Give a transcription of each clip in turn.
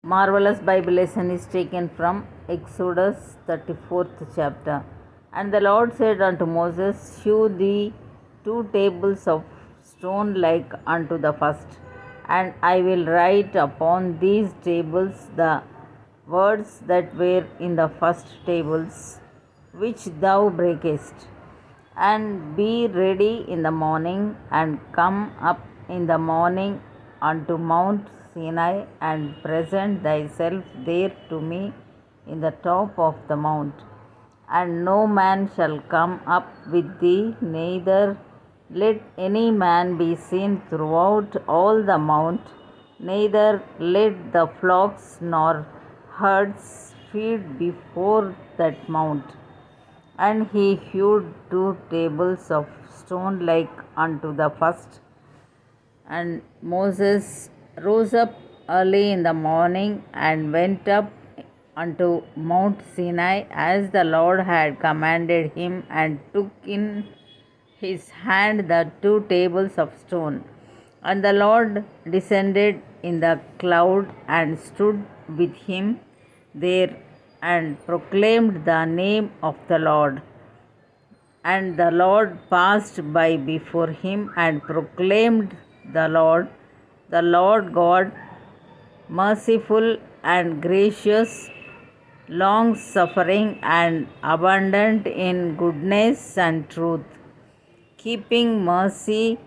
Marvelous Bible lesson is taken from Exodus 34th chapter. And the Lord said unto Moses, Hew thee 2 tables of stone like unto the first, and I will write upon these tables the words that were in the first tables, which thou breakest. And be ready in the morning, and come up in the morning unto Mount Sinai, and present thyself there to me in the top of the mount. And no man shall come up with thee, neither let any man be seen throughout all the mount, neither let the flocks nor herds feed before that mount. And he hewed 2 tables of stone like unto the first. And Moses rose up early in the morning and went up unto Mount Sinai as the Lord had commanded him, and took in his hand the 2 tables of stone. And the Lord descended in the cloud and stood with him there, and proclaimed the name of the Lord. And the Lord passed by before him, and proclaimed the Lord God, merciful and gracious, long suffering and abundant in goodness and truth, keeping mercy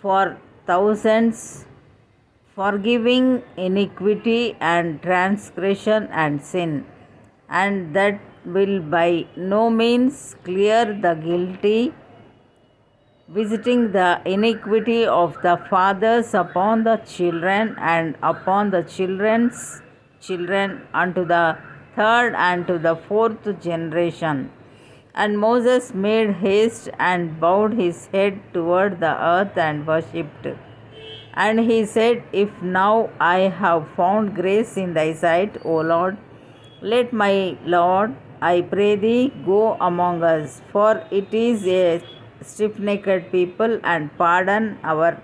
for thousands, forgiving iniquity and transgression and sin, and that will by no means clear the guilty, visiting the iniquity of the fathers upon the children and upon the children's children unto the third and to the fourth generation. And Moses made haste and bowed his head toward the earth and worshipped. And he said, If now I have found grace in thy sight, O Lord, let my Lord, I pray thee, go among us, for it is a stiff-necked people, and pardon our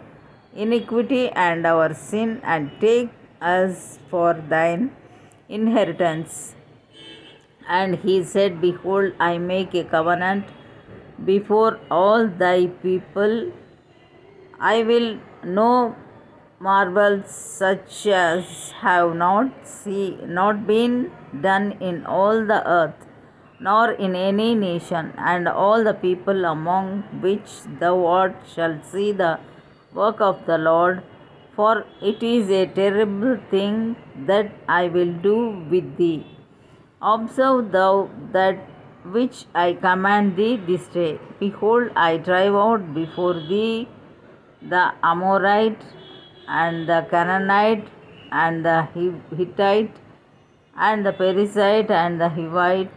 iniquity and our sin, and take us for thine inheritance. And he said, Behold, I make a covenant before all thy people. I will no marvels such as have not been done in all the earth, nor in any nation, and all the people among which thou art shall see the work of the Lord, for it is a terrible thing that I will do with thee. Observe thou that which I command thee this day. Behold, I drive out before thee the Amorite, and the Canaanite, and the Hittite, and the Perizzite, and the Hivite,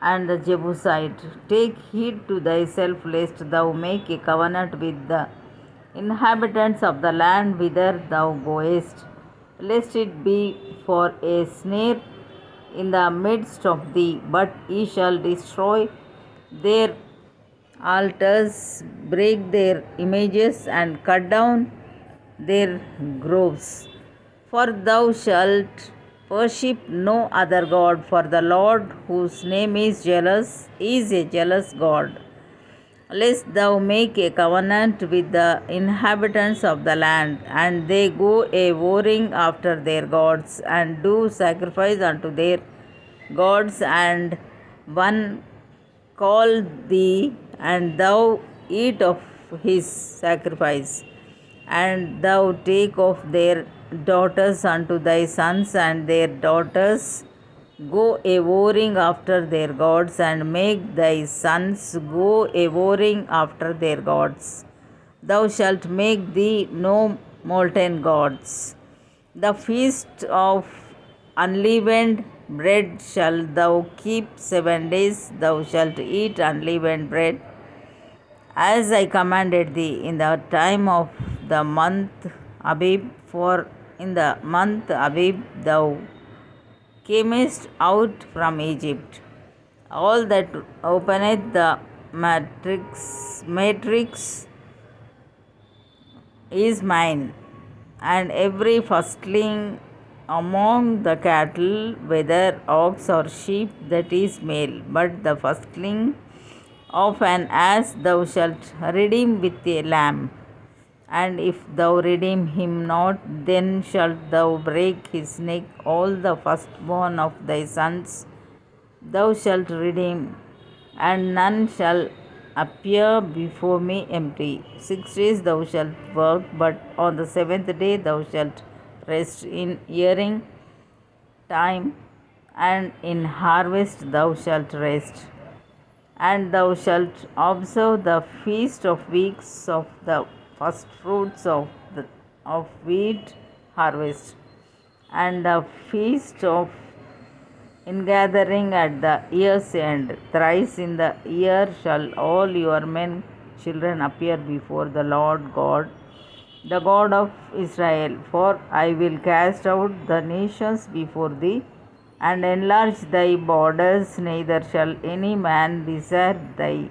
and the Jebusite. Take heed to thyself, lest thou make a covenant with the inhabitants of the land whither thou goest, lest it be for a snare in the midst of thee, but ye shall destroy their altars, break their images, and cut down their groves. For thou shalt worship no other God, for the Lord, whose name is a jealous God. Lest thou make a covenant with the inhabitants of the land, and they go a warring after their gods, and do sacrifice unto their gods, and one call thee, and thou eat of his sacrifice. And thou take of their daughters unto thy sons, and their daughters go a warring after their gods, and make thy sons go a warring after their gods. Thou shalt make thee no molten gods. The feast of unleavened bread shalt thou keep 7 days. Thou shalt eat unleavened bread, as I commanded thee, in the time of the month Abib, for in the month Abib thou camest out from Egypt. All that openeth the matrix is mine, and every firstling among the cattle, whether ox or sheep, that is male. But the firstling of an ass thou shalt redeem with a lamb. And if thou redeem him not, then shalt thou break his neck. All the firstborn of thy sons thou shalt redeem, and none shall appear before me empty. 6 days thou shalt work, but on the seventh day thou shalt rest. In earing time and in harvest thou shalt rest. And thou shalt observe the feast of weeks of the first fruits of wheat harvest, and the feast of ingathering at the year's end. Thrice in the year shall all your men children appear before the Lord God, the God of Israel. For I will cast out the nations before thee, and enlarge thy borders, neither shall any man desire thy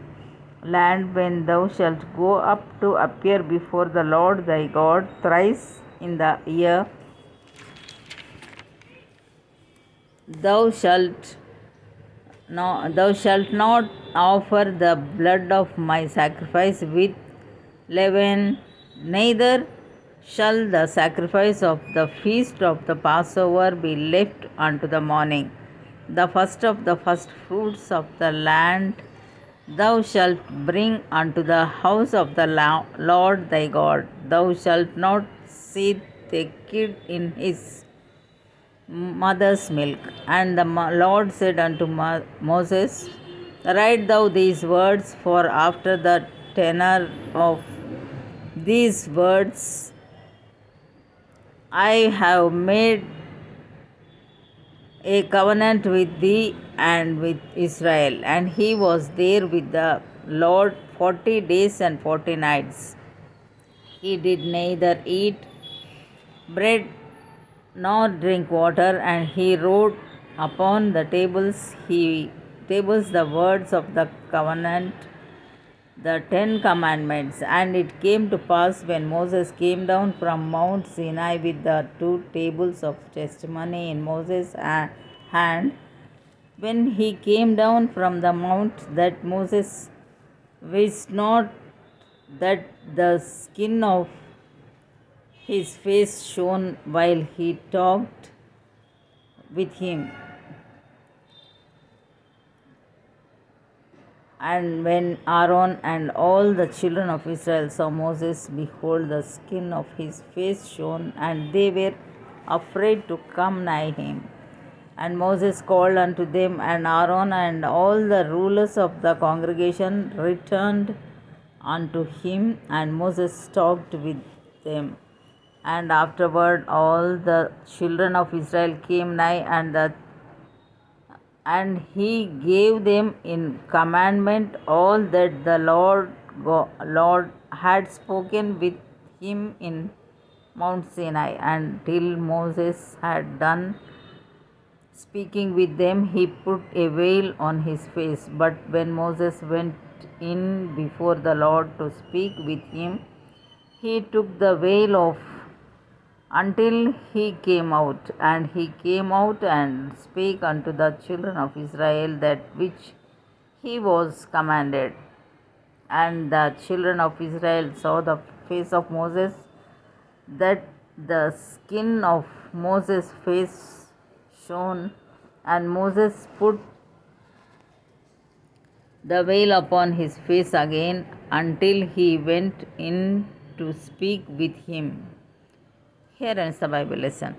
land when thou shalt go up to appear before the Lord thy God thrice in the year. Thou shalt not offer the blood of my sacrifice with leaven, neither shall the sacrifice of the feast of the Passover be left unto the morning. The first of the first fruits of the land thou shalt bring unto the house of the Lord thy God. Thou shalt not seethe a kid in his mother's milk. And the Lord said unto Moses, write thou these words, for after the tenor of these words I have made a covenant with thee and with Israel. And he was there with the Lord 40 days and 40 nights. He did neither eat bread nor drink water, and he wrote upon the tables the words of the covenant, the 10 commandments. And it came to pass, when Moses came down from Mount Sinai with the 2 tables of testimony in Moses' hand, when he came down from the mount, that Moses wist not that the skin of his face shone while he talked with him. And when Aaron and all the children of Israel saw Moses, behold, the skin of his face shone, and they were afraid to come nigh him. And Moses called unto them, and Aaron and all the rulers of the congregation returned unto him, and Moses talked with them. And afterward all the children of Israel came nigh, and he gave them in commandment all that the Lord had spoken with him in Mount Sinai. And till Moses had done speaking with them, he put a veil on his face. But when Moses went in before the Lord to speak with him, he took the veil off until he came out. And he came out and spake unto the children of Israel that which he was commanded. And the children of Israel saw the face of Moses, that the skin of Moses' face shone. And Moses put the veil upon his face again until he went in to speak with him. Here ends the Bible lesson.